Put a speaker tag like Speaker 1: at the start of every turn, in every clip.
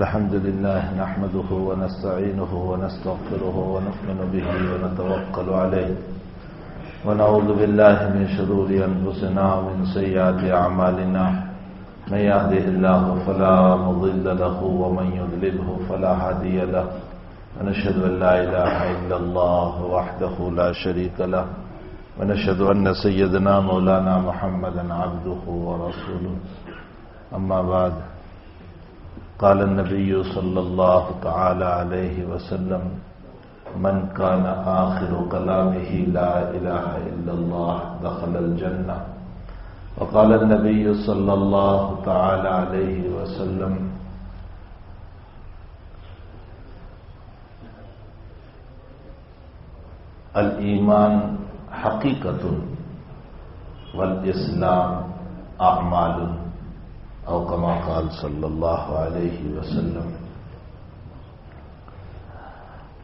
Speaker 1: الحمد لله نحمده ونستعينه ونستغفره ونؤمن به ونتوكل عليه ونعوذ بالله من شرور أنفسنا ومن سيئات أعمالنا من يهده الله فلا مضل له ومن يضلله فلا هادي له ونشهد أن لا إله إلا الله وحده لا شريك له ونشهد أن سيدنا مولانا محمدا عبده ورسوله أما بعد قال النبي صلى الله تعالى عليه وسلم من كان آخر كلامه لا إله إلا الله دخل الجنة وقال النبي صلى الله تعالى عليه وسلم الإيمان حقيقة والإسلام أعمال او كما قال صلى الله عليه وسلم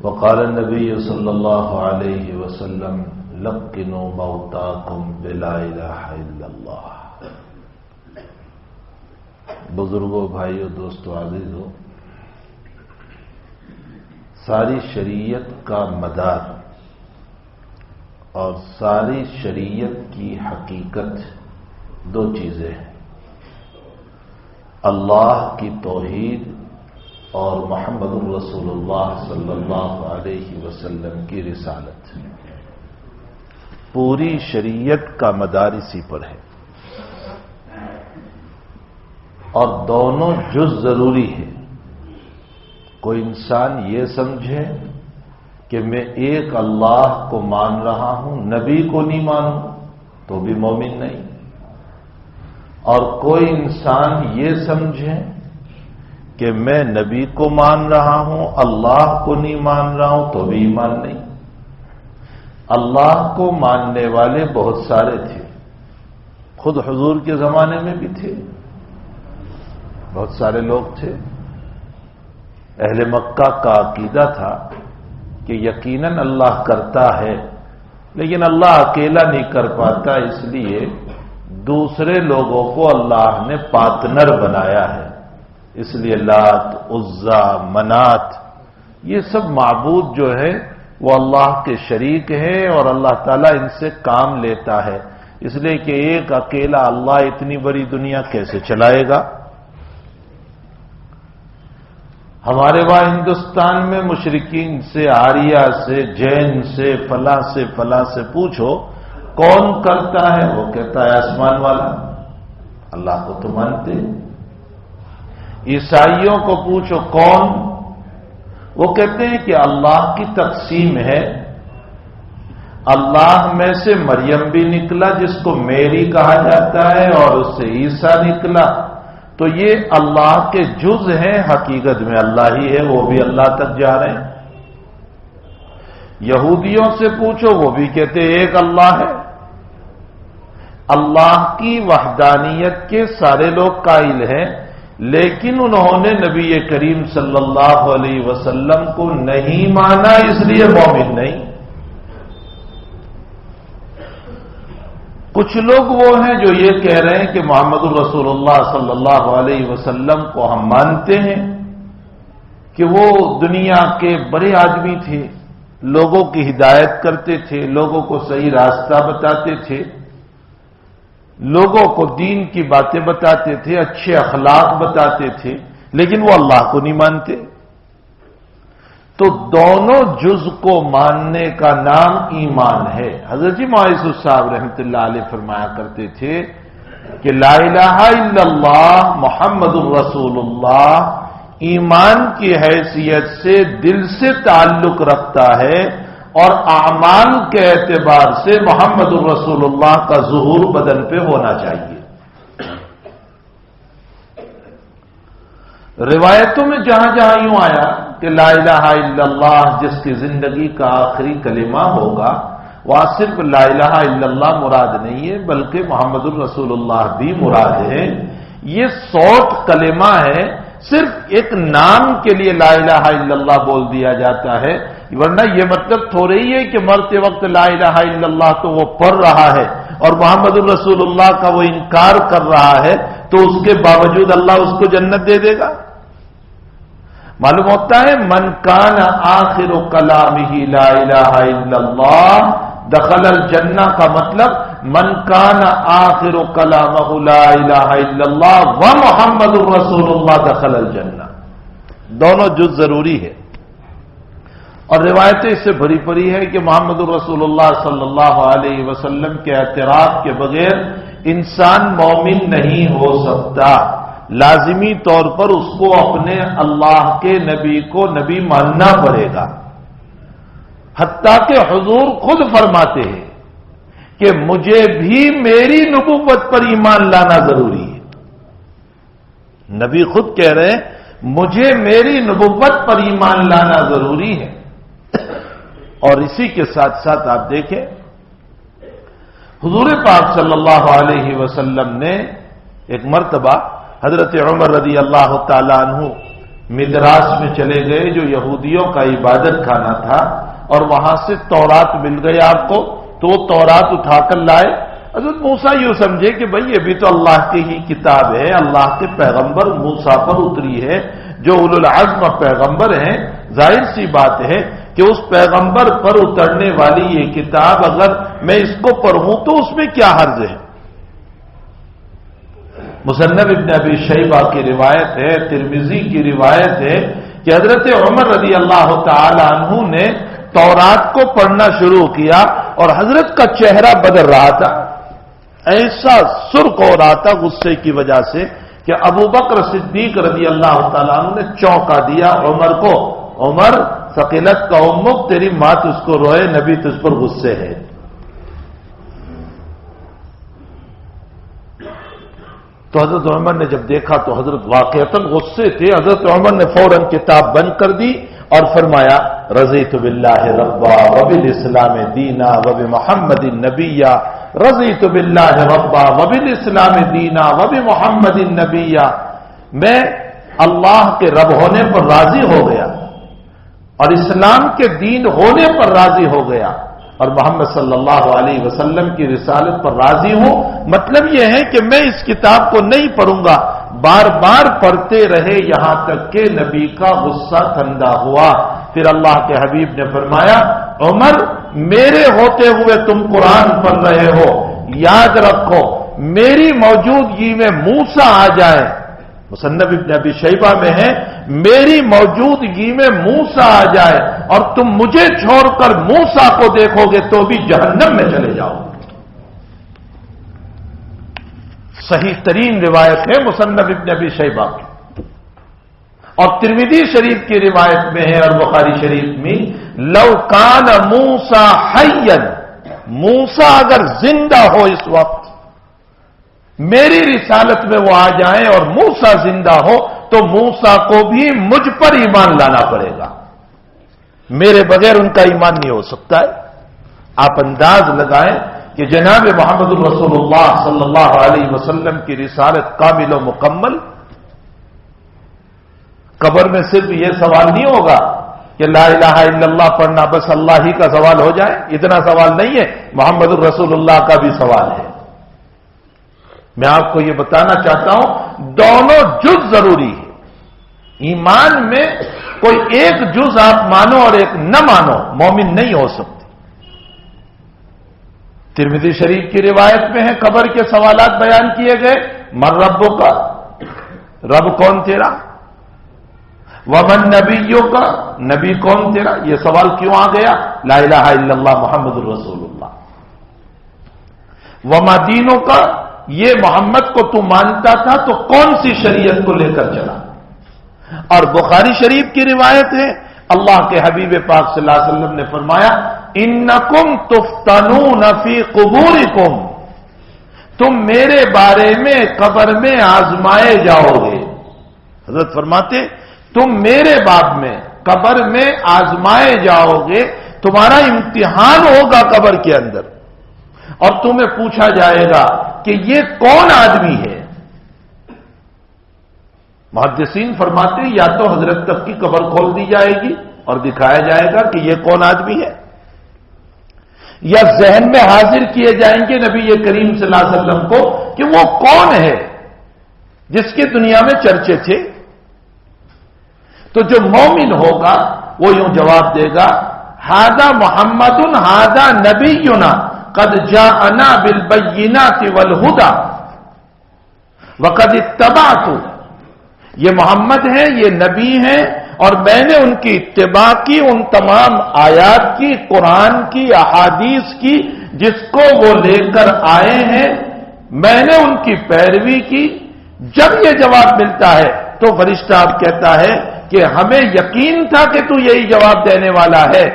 Speaker 1: وقال النبي صلى الله عليه وسلم لقنوا موتاكم بلا اله الا الله. بزرگوں، بھائیوں، دوستوں، عزیزوں، ساری شریعت کا مدار اور ساری شریعت کی حقیقت دو چیزیں ہیں، اللہ کی توحید اور محمد الرسول اللہ صلی اللہ علیہ وسلم کی رسالت. پوری شریعت کا مدار اسی پر ہے اور دونوں جز ضروری ہے. کوئی انسان یہ سمجھے کہ میں ایک اللہ کو مان رہا ہوں، نبی کو نہیں مانوں تو بھی مومن نہیں، اور کوئی انسان یہ سمجھے کہ میں نبی کو مان رہا ہوں، اللہ کو نہیں مان رہا ہوں تو بھی ایمان نہیں. اللہ کو ماننے والے بہت سارے تھے، خود حضور کے زمانے میں بھی تھے، بہت سارے لوگ تھے. اہل مکہ کا عقیدہ تھا کہ یقیناً اللہ کرتا ہے، لیکن اللہ اکیلا نہیں کر پاتا، اس لیے دوسرے لوگوں کو اللہ نے پارٹنر بنایا ہے. اس لیے لات، عزا، منات، یہ سب معبود جو ہے وہ اللہ کے شریک ہیں اور اللہ تعالیٰ ان سے کام لیتا ہے، اس لیے کہ ایک اکیلا اللہ اتنی بڑی دنیا کیسے چلائے گا. ہمارے وہاں ہندوستان میں مشرکین سے، آریہ سے، جین سے، فلاں سے پوچھو کون کرتا ہے، وہ کہتا ہے آسمان والا. اللہ کو تو مانتے. عیسائیوں کو پوچھو کون، وہ کہتے ہیں کہ اللہ کی تقسیم ہے، اللہ میں سے مریم بھی نکلا جس کو میری کہا جاتا ہے اور اس سے عیسیٰ نکلا، تو یہ اللہ کے جز ہیں، حقیقت میں اللہ ہی ہے، وہ بھی اللہ تک جا رہے ہیں. یہودیوں سے پوچھو، وہ بھی کہتے ہیں ایک اللہ ہے. اللہ کی وحدانیت کے سارے لوگ قائل ہیں، لیکن انہوں نے نبی کریم صلی اللہ علیہ وسلم کو نہیں مانا، اس لیے مومن نہیں. کچھ لوگ وہ ہیں جو یہ کہہ رہے ہیں کہ محمد الرسول اللہ صلی اللہ علیہ وسلم کو ہم مانتے ہیں کہ وہ دنیا کے بڑے آدمی تھے، لوگوں کی ہدایت کرتے تھے، لوگوں کو صحیح راستہ بتاتے تھے، لوگوں کو دین کی باتیں بتاتے تھے، اچھے اخلاق بتاتے تھے، لیکن وہ اللہ کو نہیں مانتے. تو دونوں جز کو ماننے کا نام ایمان ہے. حضرت جی معاذ صاحب رحمۃ اللہ علیہ فرمایا کرتے تھے کہ لا الہ الا اللہ محمد الرسول اللہ ایمان کی حیثیت سے دل سے تعلق رکھتا ہے اور اعمال کے اعتبار سے محمد الرسول اللہ کا ظہور بدن پہ ہونا چاہیے. روایتوں میں جہاں جہاں یوں آیا کہ لا الہ الا اللہ جس کی زندگی کا آخری کلمہ ہوگا، وہاں صرف لا الہ الا اللہ مراد نہیں ہے بلکہ محمد الرسول اللہ بھی مراد ہے. یہ 100 کلمہ ہے، صرف ایک نام کے لیے لا الہ الا اللہ بول دیا جاتا ہے، ورنہ یہ مطلب تھوڑے ہی ہے کہ مرتے وقت لا الہ الا اللہ تو وہ پڑھ رہا ہے اور محمد الرسول اللہ کا وہ انکار کر رہا ہے تو اس کے باوجود اللہ اس کو جنت دے دے گا. معلوم ہوتا ہے من کان آخر کلامہ لا الہ الا اللہ دخل الجنہ کا مطلب من کان آخر کلامہ لا الہ الا اللہ و محمد رسول اللہ دخل الجنہ. دونوں جز ضروری ہے. اور روایتیں اس سے بھری پڑی ہے کہ محمد رسول اللہ صلی اللہ علیہ وسلم کے اعتراف کے بغیر انسان مومن نہیں ہو سکتا. لازمی طور پر اس کو اپنے اللہ کے نبی کو نبی ماننا پڑے گا. حتیٰ کہ حضور خود فرماتے ہیں کہ مجھے بھی میری نبوت پر ایمان لانا ضروری ہے. نبی خود کہہ رہے ہیں مجھے میری نبوت پر ایمان لانا ضروری ہے. اور اسی کے ساتھ ساتھ آپ دیکھیں حضور پاک صلی اللہ علیہ وسلم نے ایک مرتبہ حضرت عمر رضی اللہ تعالیٰ عنہ مدراس میں چلے گئے جو یہودیوں کا عبادت خانہ تھا، اور وہاں سے تورات مل گئی آپ کو، تو وہ تورات اٹھا کر لائے. حضرت موسیٰ یوں سمجھے کہ بھئی یہ بھی تو اللہ کی ہی کتاب ہے، اللہ کے پیغمبر موسیٰ پر اتری ہے جو اولو العزم پیغمبر ہیں. ظاہر سی بات ہے کہ اس پیغمبر پر اترنے والی یہ کتاب اگر میں اس کو پڑھوں تو اس میں کیا حرج ہے. مصنف ابن ابی شیبہ کی روایت ہے، ترمذی کی روایت ہے کہ حضرت عمر رضی اللہ تعالی عنہ نے تورات کو پڑھنا شروع کیا اور حضرت کا چہرہ بدل رہا تھا، ایسا سرخ ہو رہا تھا غصے کی وجہ سے کہ ابو بکر صدیق رضی اللہ تعالیٰ عنہ نے چونکا دیا عمر کو، عمر ثقلت کا امک، تیری ماں تجھ کو روئے، نبی تجھ پر غصے ہے. تو حضرت عمر نے جب دیکھا تو حضرت واقعتاً غصے تھے. حضرت عمر نے فوراً کتاب بند کر دی اور فرمایا رضیت باللہ ربا وبالاسلام دینا وبمحمد نبیا، رضیت باللہ ربا وبالاسلام دینا وبمحمد نبیا. میں اللہ کے رب ہونے پر راضی ہو گیا اور اسلام کے دین ہونے پر راضی ہو گیا اور محمد صلی اللہ علیہ وسلم کی رسالت پر راضی ہوں. مطلب یہ ہے کہ میں اس کتاب کو نہیں پڑھوں گا. بار بار پڑھتے رہے یہاں تک کہ نبی کا غصہ ٹھنڈا ہوا. پھر اللہ کے حبیب نے فرمایا عمر میرے ہوتے ہوئے تم قرآن پڑھ رہے ہو، یاد رکھو میری موجودگی میں موسیٰ آ جائے. مصنف ابن ابی شیبہ میں ہے میری موجودگی میں موسیٰ آ جائے اور تم مجھے چھوڑ کر موسیٰ کو دیکھو گے تو بھی جہنم میں چلے جاؤ. صحیح ترین روایت ہے مصنف ابن ابی شیبہ کی، اور ترمذی شریف کی روایت میں ہے اور بخاری شریف میں لو کان موسیٰ حیا، موسیٰ اگر زندہ ہو اس وقت میری رسالت میں وہ آ جائیں اور موسیٰ زندہ ہو تو موسیٰ کو بھی مجھ پر ایمان لانا پڑے گا، میرے بغیر ان کا ایمان نہیں ہو سکتا ہے. آپ انداز لگائیں کہ جناب محمد الرسول اللہ صلی اللہ علیہ وسلم کی رسالت کامل و مکمل. قبر میں صرف یہ سوال نہیں ہوگا کہ لا الہ الا اللہ پڑھنا بس اللہ ہی کا سوال ہو جائے، اتنا سوال نہیں ہے، محمد الرسول اللہ کا بھی سوال ہے. میں آپ کو یہ بتانا چاہتا ہوں دونوں جز ضروری ہے. ایمان میں کوئی ایک جز آپ مانو اور ایک نہ مانو مومن نہیں ہو سکتے. ترمذی شریف کی روایت میں ہے قبر کے سوالات بیان کیے گئے. من ربوں کا، رب کون تیرا؟ ومن نبیوں کا، نبی کون تیرا؟ یہ سوال کیوں آ گیا؟ لا الہ الا اللہ محمد الرسول اللہ. وما دینوں کا، یہ محمد کو تو مانتا تھا تو کون سی شریعت کو لے کر چلا؟ اور بخاری شریف کی روایت ہے اللہ کے حبیب پاک صلی اللہ علیہ وسلم نے فرمایا انکم تفتنون فی قبورکم، تم میرے بارے میں قبر میں آزمائے جاؤ گے. حضرت فرماتے تم میرے باب میں قبر میں آزمائے جاؤ گے، تمہارا امتحان ہوگا قبر کے اندر اور تمہیں پوچھا جائے گا کہ یہ کون آدمی ہے. محدثین فرماتے یا تو حضرت تک کی قبر کھول دی جائے گی اور دکھایا جائے گا کہ یہ کون آدمی ہے، یا ذہن میں حاضر کیے جائیں گے نبی کریم صلی اللہ علیہ وسلم کو کہ وہ کون ہے جس کی دنیا میں چرچے تھے. تو جو مومن ہوگا وہ یوں جواب دے گا ھذا محمد ھذا نبینا قد جاءنا بالبینات والہدی وقد اتبعت، یہ محمد ہیں، یہ نبی ہیں، اور میں نے ان کی اتباع کی، ان تمام آیات کی، قرآن کی، احادیث کی، جس کو وہ لے کر آئے ہیں میں نے ان کی پیروی کی۔ جب یہ جواب ملتا ہے تو فرشتہ اب کہتا ہے کہ ہمیں یقین تھا کہ تو یہی جواب دینے والا ہے،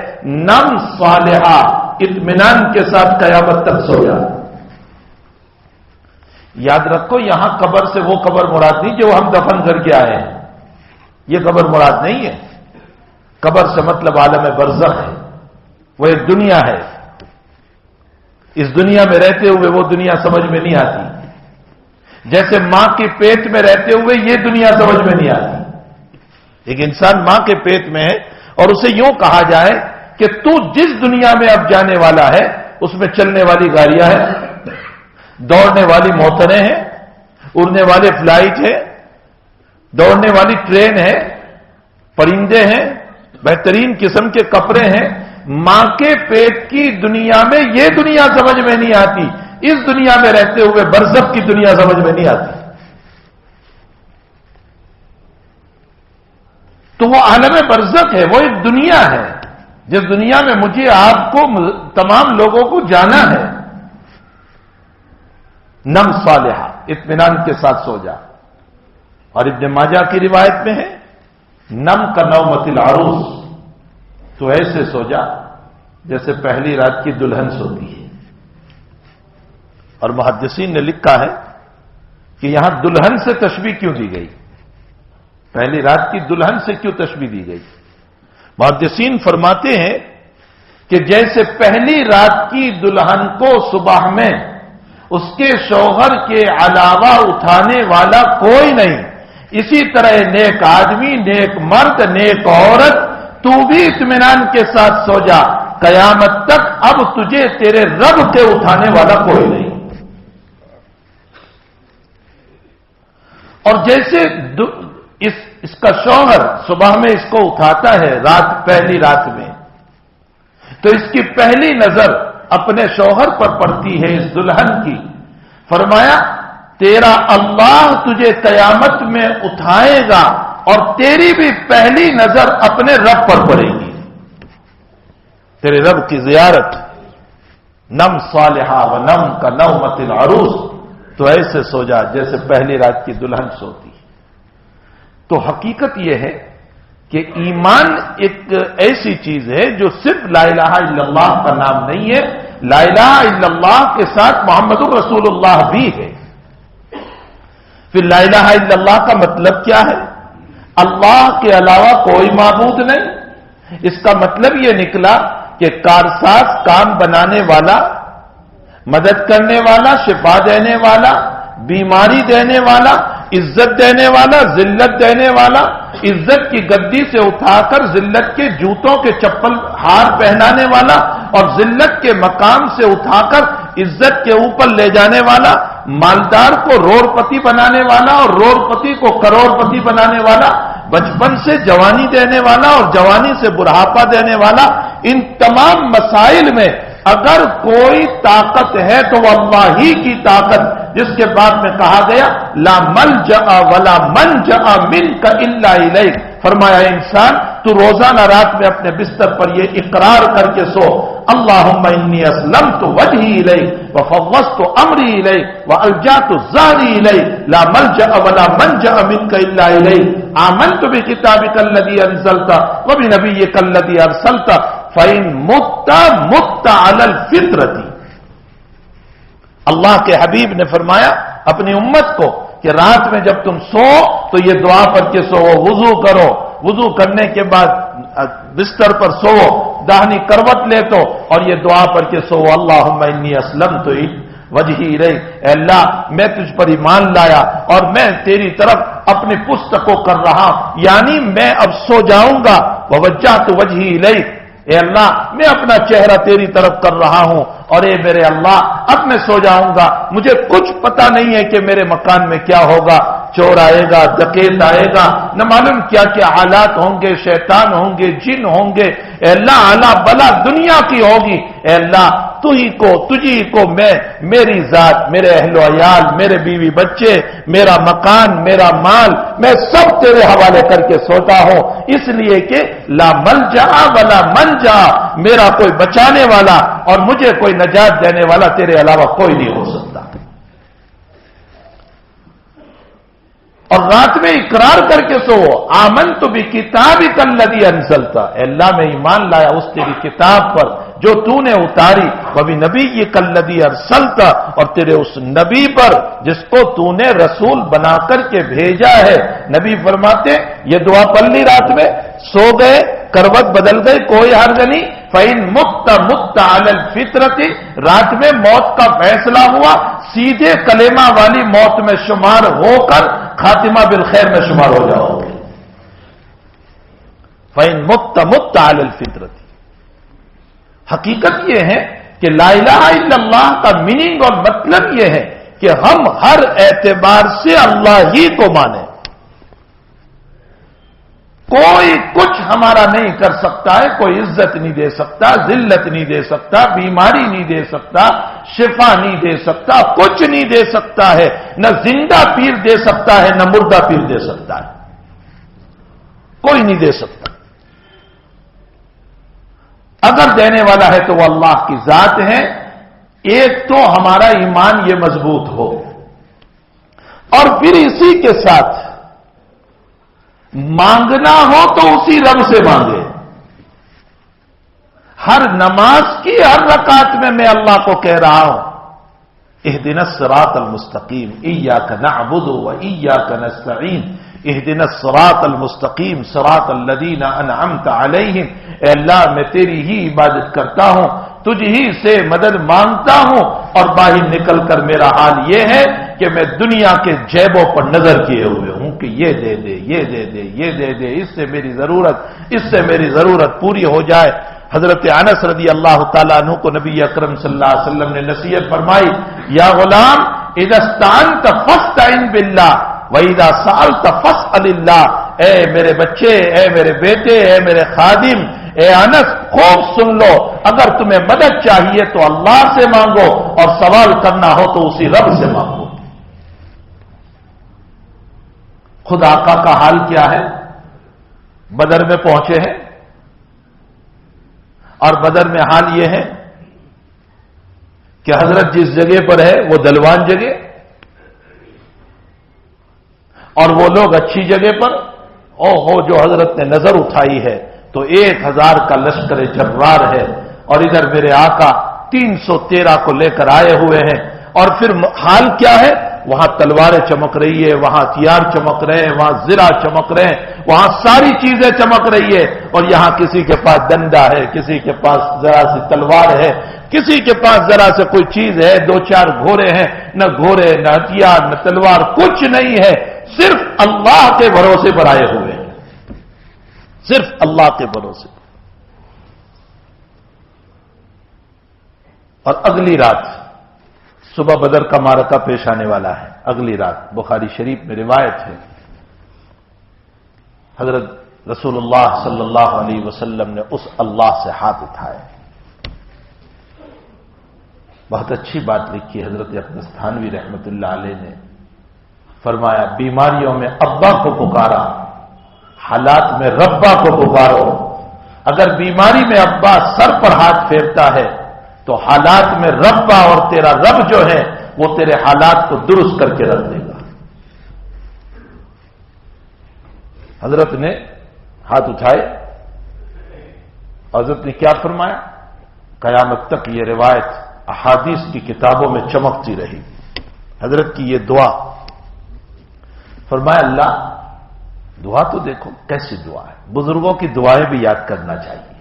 Speaker 1: نم صالحہ، اطمینان کے ساتھ قیامت تک سو جا۔ یاد رکھو یہاں قبر سے وہ قبر مراد نہیں جو ہم دفن کر کے آئے ہیں، یہ قبر مراد نہیں ہے۔ قبر سے مطلب عالم برزخ ہے، وہ ایک دنیا ہے، اس دنیا میں رہتے ہوئے وہ دنیا سمجھ میں نہیں آتی، جیسے ماں کے پیٹ میں رہتے ہوئے یہ دنیا سمجھ میں نہیں آتی۔ ایک انسان ماں کے پیٹ میں ہے اور اسے یوں کہا جائے کہ تو جس دنیا میں اب جانے والا ہے اس میں چلنے والی گاڑیاں ہیں، دوڑنے والی موٹریں ہیں، اڑنے والے فلائٹ ہے، دوڑنے والی ٹرین ہے، پرندے ہیں، بہترین قسم کے کپڑے ہیں۔ ماں کے پیٹ کی دنیا میں یہ دنیا سمجھ میں نہیں آتی، اس دنیا میں رہتے ہوئے برزخ کی دنیا سمجھ میں نہیں آتی۔ تو وہ عالم برزخ ہے، وہ ایک دنیا ہے جس دنیا میں مجھے آپ کو تمام لوگوں کو جانا ہے۔ نم صالحہ، اطمینان کے ساتھ سو جا۔ اور ابن ماجہ کی روایت میں ہے نم کا نومت العروس، تو ایسے سو جا جیسے پہلی رات کی دلہن سوتی ہے۔ اور محدثین نے لکھا ہے کہ یہاں دلہن سے تشبیہ کیوں دی گئی، پہلی رات کی دلہن سے کیوں تشبیہ دی گئی؟ محدثین فرماتے ہیں کہ جیسے پہلی رات کی دلہن کو صبح میں اس کے شوہر کے علاوہ اٹھانے والا کوئی نہیں، اسی طرح نیک آدمی، نیک مرد، نیک عورت، تو بھی اطمینان کے ساتھ سو جا، قیامت تک اب تجھے تیرے رب کے اٹھانے والا کوئی نہیں۔ اور جیسے اس کا شوہر صبح میں اس کو اٹھاتا ہے پہلی رات میں، تو اس کی پہلی نظر اپنے شوہر پر پڑتی ہے، اس دلہن کی۔ فرمایا تیرا اللہ تجھے قیامت میں اٹھائے گا اور تیری بھی پہلی نظر اپنے رب پر پڑے گی، تیرے رب کی زیارت۔ نم صالحہ و نم کا نومت العروس، تو ایسے سو جا جیسے پہلی رات کی دلہن سوتی۔ تو حقیقت یہ ہے کہ ایمان ایک ایسی چیز ہے جو صرف لا الہ الا اللہ کا نام نہیں ہے، لا الہ الا اللہ کے ساتھ محمد رسول اللہ بھی ہے۔ پھر لا الہ الا اللہ کا مطلب کیا ہے؟ اللہ کے علاوہ کوئی معبود نہیں۔ اس کا مطلب یہ نکلا کہ کارساز، کام بنانے والا، مدد کرنے والا، شفا دینے والا، بیماری دینے والا، عزت دینے والا، ذلت دینے والا، عزت کی گدی سے اٹھا کر ذلت کے جوتوں کے چپل ہار پہنانے والا، اور ذلت کے مقام سے اٹھا کر عزت کے اوپر لے جانے والا، مالدار کو روڑپتی بنانے والا اور روڑپتی کو کروڑپتی بنانے والا، بچپن سے جوانی دینے والا اور جوانی سے بڑھاپا دینے والا، ان تمام مسائل میں اگر کوئی طاقت ہے تو وہ اللہ ہی کی طاقت، جس کے بعد میں کہا گیا لا ملجأ ولا منجأ منک الا الیک۔ فرمایا انسان تو روزانہ رات میں اپنے بستر پر یہ اقرار کر کے سو، اللہم انی اسلمت وجہی الیک وفوضت امری الیک والجأت ظہری الیک لا ملجأ ولا منجأ منک الا الیک آمنت بکتابک الذی انزلت وبنبیک الذی ارسلت فَإِن مُتَّ مُتَّ عَلَى الْفِطْرَةِ۔ اللہ کے حبیب نے فرمایا اپنی امت کو کہ رات میں جب تم سو تو یہ دعا پڑھ کے سو، وضو کرو، وضو کرنے کے بعد بستر پر سو، داہنی کروٹ لے تو اور یہ دعا پڑھ کے سو، اللہم انی اسلمت وجہی الیک، اے اللہ میں تجھ پر ایمان لایا اور میں تیری طرف اپنی پشت کو کر رہا، یعنی میں اب سو جاؤں گا، ووجہت وجہی الیک، اے اللہ میں اپنا چہرہ تیری طرف کر رہا ہوں اور اے میرے اللہ اب میں سو جاؤں گا، مجھے کچھ پتا نہیں ہے کہ میرے مکان میں کیا ہوگا، چور آئے گا، ڈکیت آئے گا، نہ معلوم کیا کیا حالات ہوں گے، شیطان ہوں گے، جن ہوں گے، اے اللہ اعلیٰ بلا دنیا کی ہوگی، اے اللہ تجھی کو میں، میری ذات، میرے اہل و عیال، میرے بیوی بچے، میرا مکان، میرا مال، میں سب تیرے حوالے کر کے سوتا ہوں، اس لیے کہ لا ملجا ولا منجا، میرا کوئی بچانے والا اور مجھے کوئی نجات دینے والا تیرے علاوہ کوئی نہیں ہو سکتا۔ اور رات میں اقرار کر کے سو، آمنت بکتابک الذی انزلتا، اے اللہ میں ایمان لایا اس تیری کتاب پر جو تو نے اتاری، وبنبیک الذی ارسلتا، اور تیرے اس نبی پر جس کو تو نے رسول بنا کر کے بھیجا ہے۔ نبی فرماتے یہ دعا پڑھ لی رات میں، سو گئے، کروٹ بدل گئی، کوئی حرج نہیں، فَإِن مُتَّ عَلَى الْفِطْرَةِ، رات میں موت کا فیصلہ ہوا، سیدھے کلمہ والی موت میں شمار ہو کر خاتمہ بالخیر میں شمار ہو جاؤ گے۔ فَإِن مُتَّ عَلَى الْفِطْرَةِ، حقیقت یہ ہے کہ لا الہ الا اللہ کا میننگ اور مطلب یہ ہے کہ ہم ہر اعتبار سے اللہ ہی کو مانیں، کوئی کچھ ہمارا نہیں کر سکتا ہے، کوئی عزت نہیں دے سکتا، ذلت نہیں دے سکتا، بیماری نہیں دے سکتا، شفا نہیں دے سکتا، کچھ نہیں دے سکتا ہے، نہ زندہ پیر دے سکتا ہے، نہ مردہ پیر دے سکتا ہے، کوئی نہیں دے سکتا۔ اگر دینے والا ہے تو وہ اللہ کی ذات ہے۔ ایک تو ہمارا ایمان یہ مضبوط ہو، اور پھر اسی کے ساتھ مانگنا ہو تو اسی رب سے مانگے۔ ہر نماز کی ہر رکعت میں اللہ کو کہہ رہا ہوں اہدنا الصراط المستقیم، ایاک نعبد و ایاک نستعین، اہدنا الصراط المستقیم صراط الذین انعمت علیہم، اے اللہ میں تیری ہی عبادت کرتا ہوں، تجھ ہی سے مدد مانگتا ہوں، اور باہر نکل کر میرا حال یہ ہے کہ میں دنیا کے جیبوں پر نظر کیے ہوئے ہوں کہ یہ دے دے، یہ دے دے، یہ دے دے، اس سے میری ضرورت پوری ہو جائے۔ حضرت انس رضی اللہ تعالیٰ عنہ کو نبی اکرم صلی اللہ علیہ وسلم نے نصیحت فرمائی، یا غلام اذا استعنت فاستعن باللہ وَإِذَا سَأَلْتَ فَاسْأَلِ اللَّهِ، اے میرے بچے، اے میرے بیٹے، اے میرے خادم، اے انس خوب سن لو، اگر تمہیں مدد چاہیے تو اللہ سے مانگو، اور سوال کرنا ہو تو اسی رب سے مانگو۔ خود آقا کا حال کیا ہے؟ بدر میں پہنچے ہیں، اور بدر میں حال یہ ہے کہ حضرت جس جگہ پر ہے وہ دلوان جگہ، اور وہ لوگ اچھی جگہ پر، جو حضرت نے نظر اٹھائی ہے تو 1000 کا لشکر جرار ہے، اور ادھر میرے آقا 313 کو لے کر آئے ہوئے ہیں، اور پھر حال کیا ہے؟ وہاں تلواریں چمک رہی ہے، وہاں ہتھیار چمک رہے ہیں، وہاں زرہ چمک رہے ہیں، وہاں ساری چیزیں چمک رہی ہے، اور یہاں کسی کے پاس ڈنڈا ہے، کسی کے پاس ذرا سی تلوار ہے، کسی کے پاس ذرا سے کوئی چیز ہے، 2-4 گھوڑے ہیں، نہ گھوڑے نہ ہتھیار نہ تلوار، کچھ نہیں ہے، صرف اللہ کے بھروسے پر آئے ہوئے ہیں، صرف اللہ کے بھروسے۔ اور اگلی رات صبح بدر کا معرکہ پیش آنے والا ہے، اگلی رات بخاری شریف میں روایت ہے، حضرت رسول اللہ صلی اللہ علیہ وسلم نے اس اللہ سے ہاتھ اٹھائے۔ بہت اچھی بات لکھی حضرت اقدس تھانوی رحمۃ اللہ علیہ نے، فرمایا بیماریوں میں ابا کو پکارا، حالات میں ربا کو پکارو۔ اگر بیماری میں ابا سر پر ہاتھ پھیرتا ہے تو حالات میں ربا، اور تیرا رب جو ہے وہ تیرے حالات کو درست کر کے رکھ دے گا۔ حضرت نے ہاتھ اٹھائے، حضرت نے کیا فرمایا؟ قیامت تک یہ روایت احادیث کی کتابوں میں چمکتی رہی، حضرت کی یہ دعا، فرمایا اللہ دعا تو دیکھو کیسی دعا ہے، بزرگوں کی دعائیں بھی یاد کرنا چاہیے،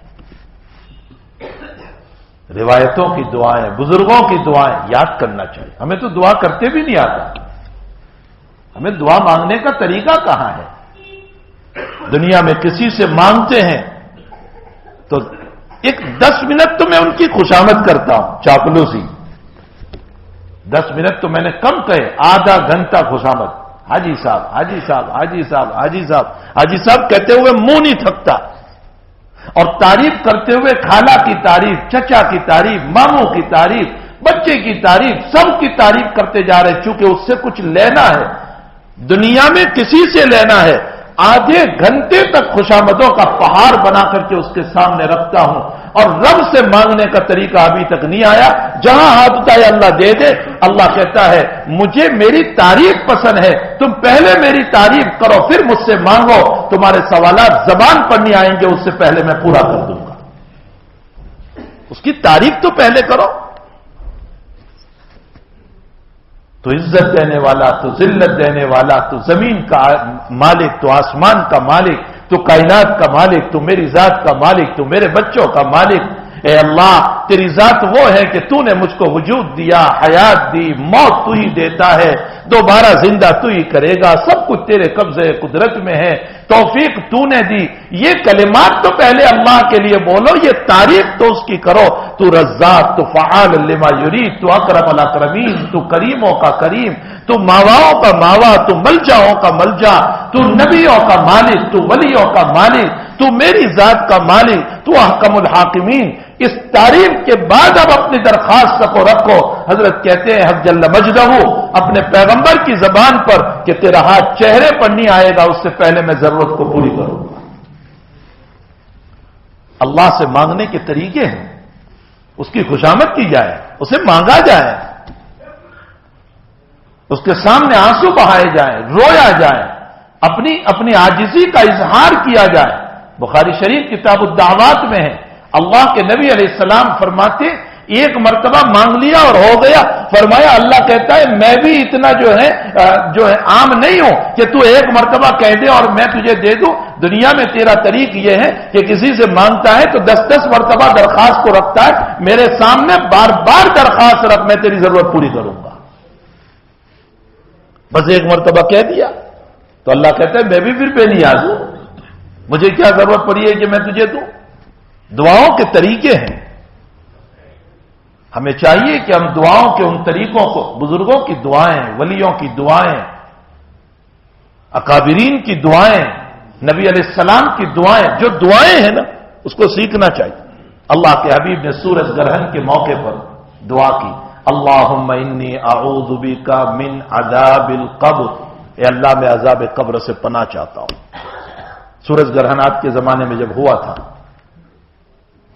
Speaker 1: روایتوں کی دعائیں، بزرگوں کی دعائیں یاد کرنا چاہیے۔ ہمیں تو دعا کرتے بھی نہیں آتا، ہمیں دعا مانگنے کا طریقہ کہاں ہے؟ دنیا میں کسی سے مانگتے ہیں تو ایک 10 منٹ تو میں ان کی خوشامد کرتا ہوں، چاپلوسی 10 منٹ تو میں نے کم کہے، آدھا گھنٹہ خوشامد، حاجی صاحب حاجی صاحب حاجی صاحب حاجی صاحب حاجی صاحب کہتے ہوئے منہ نہیں تھکتا، اور تعریف کرتے ہوئے خالہ کی تعریف، چچا کی تعریف، ماموں کی تعریف، بچے کی تعریف، سب کی تعریف کرتے جا رہے، چونکہ اس سے کچھ لینا ہے، دنیا میں کسی سے لینا ہے۔ آدھے گھنٹے تک خوشامدوں کا پہاڑ بنا کر کے اس کے سامنے رکھتا ہوں، اور رب سے مانگنے کا طریقہ ابھی تک نہیں آیا، جہاں ہاتھ اٹھائے اللہ دے دے۔ اللہ کہتا ہے مجھے میری تعریف پسند ہے، تم پہلے میری تعریف کرو پھر مجھ سے مانگو، تمہارے سوالات زبان پر نہیں آئیں گے، اس سے پہلے میں پورا کر دوں گا۔ اس کی تعریف تو پہلے کرو۔ تو عزت دینے والا، تو ذلت دینے والا، تو زمین کا مالک، تو آسمان کا مالک، تو کائنات کا مالک، تو میری ذات کا مالک، تو میرے بچوں کا مالک۔ اے اللہ تیری ذات وہ ہے کہ تو نے مجھ کو وجود دیا، حیات دی، موت تو ہی دیتا ہے، دوبارہ زندہ تو ہی کرے گا، سب کچھ تیرے قبضے قدرت میں ہے، توفیق تو نے دی۔ یہ کلمات تو پہلے اللہ کے لیے بولو، یہ تعریف تو اس کی کرو۔ تو رزاق، تو فعال لما یرید، تو اکرم الاکرمین، تو کریموں کا کریم، تو ماواؤں کا ماوا، تو ملجاؤں کا ملجا، تو نبیوں کا مالک، تو ولیوں کا مالک، تو میری ذات کا مالک، تو احکم الحاکمین۔ اس تعریف کے بعد اب اپنی درخواست کو رکھو۔ حضرت کہتے ہیں حق جل مجدہ اپنے پیغمبر کی زبان پر کہ تیرا ہاتھ چہرے پر نہیں آئے گا، اس سے پہلے میں ضرورت کو پوری کروں گا۔ اللہ سے مانگنے کے طریقے ہیں، اس کی خوشامد کی جائے، اسے مانگا جائے، اس کے سامنے آنسو بہائے جائیں، رویا جائے، اپنی عاجزی کا اظہار کیا جائے۔ بخاری شریف کتاب الدعوات میں ہے، اللہ کے نبی علیہ السلام فرماتے ایک مرتبہ مانگ لیا اور ہو گیا، فرمایا اللہ کہتا ہے میں بھی اتنا جو ہے عام نہیں ہوں کہ تو ایک مرتبہ کہہ دے اور میں تجھے دے دوں۔ دنیا میں تیرا طریق یہ ہے کہ کسی سے مانگتا ہے تو 10 مرتبہ درخواست کو رکھتا ہے، میرے سامنے بار بار درخواست رکھ، میں تیری ضرورت پوری کروں گا۔ بس ایک مرتبہ کہہ دیا تو اللہ کہتا ہے میں بھی پھر بے نیاز ہوں، مجھے کیا ضرورت پڑی ہے کہ میں تجھے دوں۔ دعاؤں کے طریقے ہیں، ہمیں چاہیے کہ ہم دعاؤں کے ان طریقوں کو، بزرگوں کی دعائیں، ولیوں کی دعائیں، اکابرین کی دعائیں، نبی علیہ السلام کی دعائیں، جو دعائیں ہیں نا اس کو سیکھنا چاہیے۔ اللہ کے حبیب نے سورج گرہن کے موقع پر دعا کی، اللہم انی اعوذ بک من عذاب القبر، اے اللہ میں عذاب قبر سے پناہ چاہتا ہوں۔ سورج گرہن آپ کے زمانے میں جب ہوا تھا،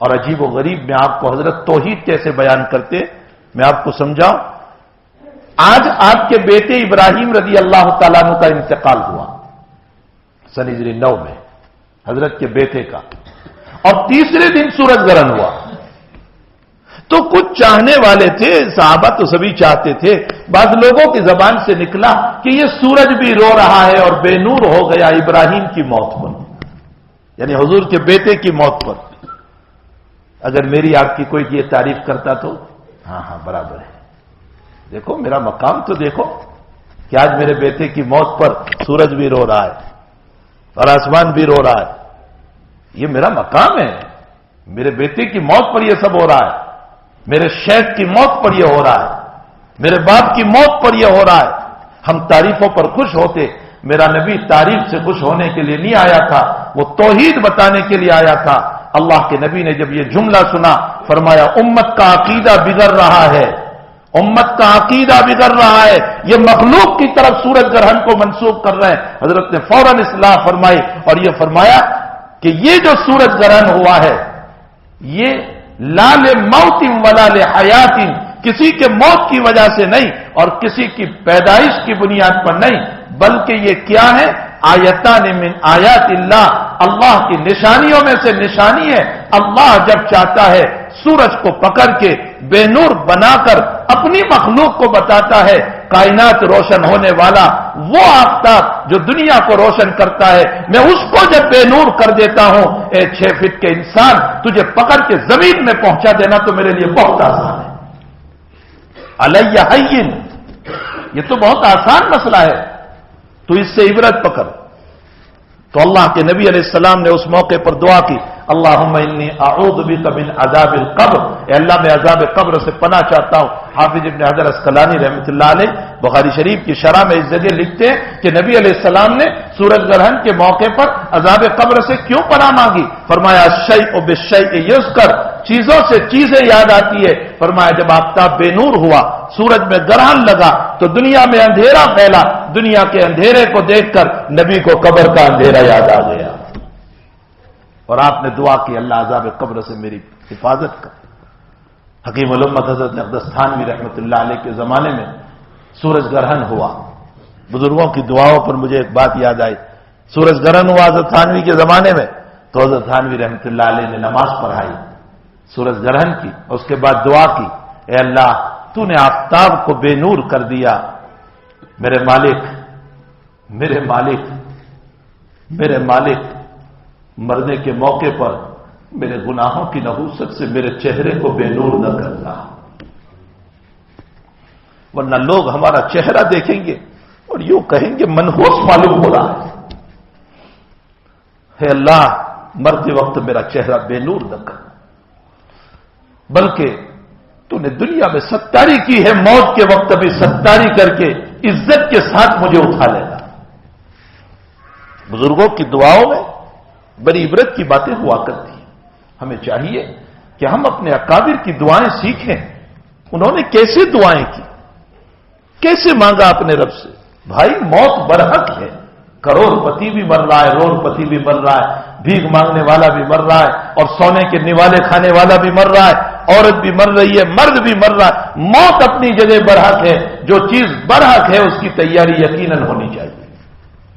Speaker 1: اور عجیب و غریب میں آپ کو حضرت توحید کیسے بیان کرتے میں آپ کو سمجھاؤں۔ آج آپ کے بیٹے ابراہیم رضی اللہ تعالیٰ عنہ کا انتقال ہوا سن ہجری 9 میں، حضرت کے بیٹے کا، اور تیسرے دن سورج گرہن ہوا۔ تو کچھ چاہنے والے تھے، صحابہ تو سبھی چاہتے تھے، بعض لوگوں کی زبان سے نکلا کہ یہ سورج بھی رو رہا ہے اور بے نور ہو گیا ابراہیم کی موت پر، یعنی حضور کے بیٹے کی موت پر۔ اگر میری آپ کی کوئی یہ تعریف کرتا تو ہاں برابر ہے، دیکھو میرا مقام تو دیکھو کہ آج میرے بیٹے کی موت پر سورج بھی رو رہا ہے اور آسمان بھی رو رہا ہے، یہ میرا مقام ہے، میرے بیٹے کی موت پر یہ سب ہو رہا ہے، میرے شیخ کی موت پر یہ ہو رہا ہے، میرے باپ کی موت پر یہ ہو رہا ہے۔ ہم تعریفوں پر خوش ہوتے، میرا نبی تعریف سے خوش ہونے کے لیے نہیں آیا تھا، وہ توحید بتانے کے لیے آیا تھا۔ اللہ کے نبی نے جب یہ جملہ سنا فرمایا امت کا عقیدہ بگڑ رہا ہے، امت کا عقیدہ بگڑ رہا ہے، یہ مخلوق کی طرف سورج گرہن کو منسوخ کر رہے ہیں۔ حضرت نے فوراً اصلاح فرمائی اور یہ فرمایا کہ یہ جو سورج گرہن ہوا ہے یہ لا لموت ولا لحیات، کسی کے موت کی وجہ سے نہیں اور کسی کی پیدائش کی بنیاد پر نہیں، بلکہ یہ کیا ہے؟ آیتان من آیات اللہ، اللہ کی نشانیوں میں سے نشانی ہے۔ اللہ جب چاہتا ہے سورج کو پکڑ کے بے نور بنا کر اپنی مخلوق کو بتاتا ہے، کائنات روشن ہونے والا وہ آفتاب جو دنیا کو روشن کرتا ہے، میں اس کو جب بے نور کر دیتا ہوں، اے 6 فٹ کے انسان تجھے پکڑ کے زمین میں پہنچا دینا تو میرے لیے بہت آسان ہے۔ علیہ حین، یہ تو بہت آسان مسئلہ ہے، تو اس سے عبرت پکڑ۔ تو اللہ کے نبی علیہ السلام نے اس موقع پر دعا کی، اللہم انی اعوذ بک من عذاب القبر، اے اللہ میں عذاب قبر سے پناہ چاہتا ہوں۔ حافظ ابن حجر عسقلانی رحمۃ اللہ علیہ بخاری شریف کی شرح میں اس جگہ لکھتے ہیں کہ نبی علیہ السلام نے سورج گرہن کے موقع پر عذاب قبر سے کیوں پناہ مانگی؟ فرمایا الشیء بالشیء یذکر، چیزوں سے چیزیں یاد آتی ہے۔ فرمایا جب آفتاب بے نور ہوا، سورج میں گرہن لگا تو دنیا میں اندھیرا پھیلا، دنیا کے اندھیرے کو دیکھ کر نبی کو قبر کا اندھیرا یاد آ گیا، اور آپ نے دعا کی اللہ عذاب قبر سے میری حفاظت کر۔ حکیم الامت حضرت اقدس تھانوی رحمۃ اللہ علیہ کے زمانے میں سورج گرہن ہوا، بزرگوں کی دعاؤں پر مجھے ایک بات یاد آئی۔ سورج گرہن ہوا حضرت تھانوی کے زمانے میں، تو حضرت تھانوی رحمۃ اللہ علیہ نے نماز پڑھائی سورج گرہن کی، اور اس کے بعد دعا کی، اے اللہ تو نے آفتاب کو بے نور کر دیا، میرے مالک میرے مالک میرے مالک، مرنے کے موقع پر میرے گناہوں کی نحوست سے میرے چہرے کو بے نور نہ کرنا، ورنہ لوگ ہمارا چہرہ دیکھیں گے اور یوں کہیں گے منحوس معلوم ہو رہا ہے۔ اے اللہ مرتے وقت میرا چہرہ بے نور نہ کر، بلکہ تو نے دنیا میں ستاری کی ہے، موت کے وقت ابھی ستاری کر کے عزت کے ساتھ مجھے اٹھا لینا۔ بزرگوں کی دعاؤں میں بڑی عبرت کی باتیں ہوا کرتی ہیں، ہمیں چاہیے کہ ہم اپنے اکابر کی دعائیں سیکھیں، انہوں نے کیسے دعائیں کی، کیسے مانگا اپنے رب سے۔ بھائی موت برحق ہے، کروڑ پتی بھی مر رہا ہے، روڑ پتی بھی مر رہا ہے، بھیک مانگنے والا بھی مر رہا ہے، اور سونے کے نوالے کھانے والا بھی مر رہا ہے، عورت بھی مر رہی ہے، مرد بھی مر رہا ہے۔ موت اپنی جگہ برحق ہے، جو چیز برحق ہے اس کی تیاری یقیناً ہونی چاہیے،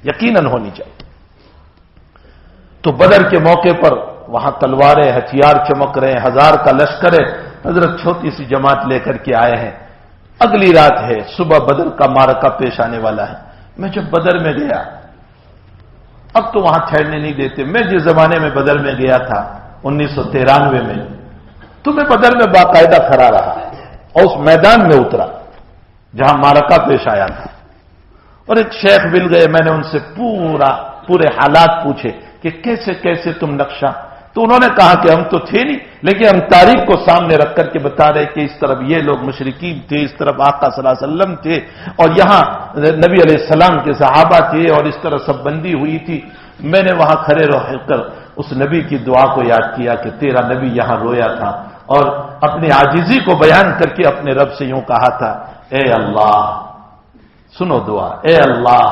Speaker 1: یقیناً ہونی چاہیے۔ تو بدر کے موقع پر وہاں تلواریں ہتھیار چمک رہے ہیں، 1000 کا لشکر ہے، حضرت چھوٹی سی جماعت لے کر کے آئے ہیں، اگلی رات ہے، صبح بدر کا معرکہ پیش آنے والا ہے۔ میں جب بدر میں گیا، اب تو وہاں ٹھہرنے نہیں دیتے، میں جس زمانے میں بدر میں گیا تھا 1993 میں، تو میں بدر میں باقاعدہ کھڑا رہا اور اس میدان میں اترا جہاں معرکہ پیش آیا تھا، اور ایک شیخ مل گئے، میں نے ان سے پورے حالات پوچھے کہ کیسے کیسے تم نقشہ، تو انہوں نے کہا کہ ہم تو تھے نہیں، لیکن ہم تاریخ کو سامنے رکھ کر کے بتا رہے کہ اس طرف یہ لوگ مشرکین تھے، اس طرف آقا صلی اللہ علیہ وسلم تھے، اور یہاں نبی علیہ السلام کے صحابہ تھے، اور اس طرح سب بندی ہوئی تھی۔ میں نے وہاں کھڑے رہ کر اس نبی کی دعا کو یاد کیا کہ تیرا نبی یہاں رویا تھا، اور اپنی عاجزی کو بیان کر کے اپنے رب سے یوں کہا تھا، اے اللہ، سنو دعا، اے اللہ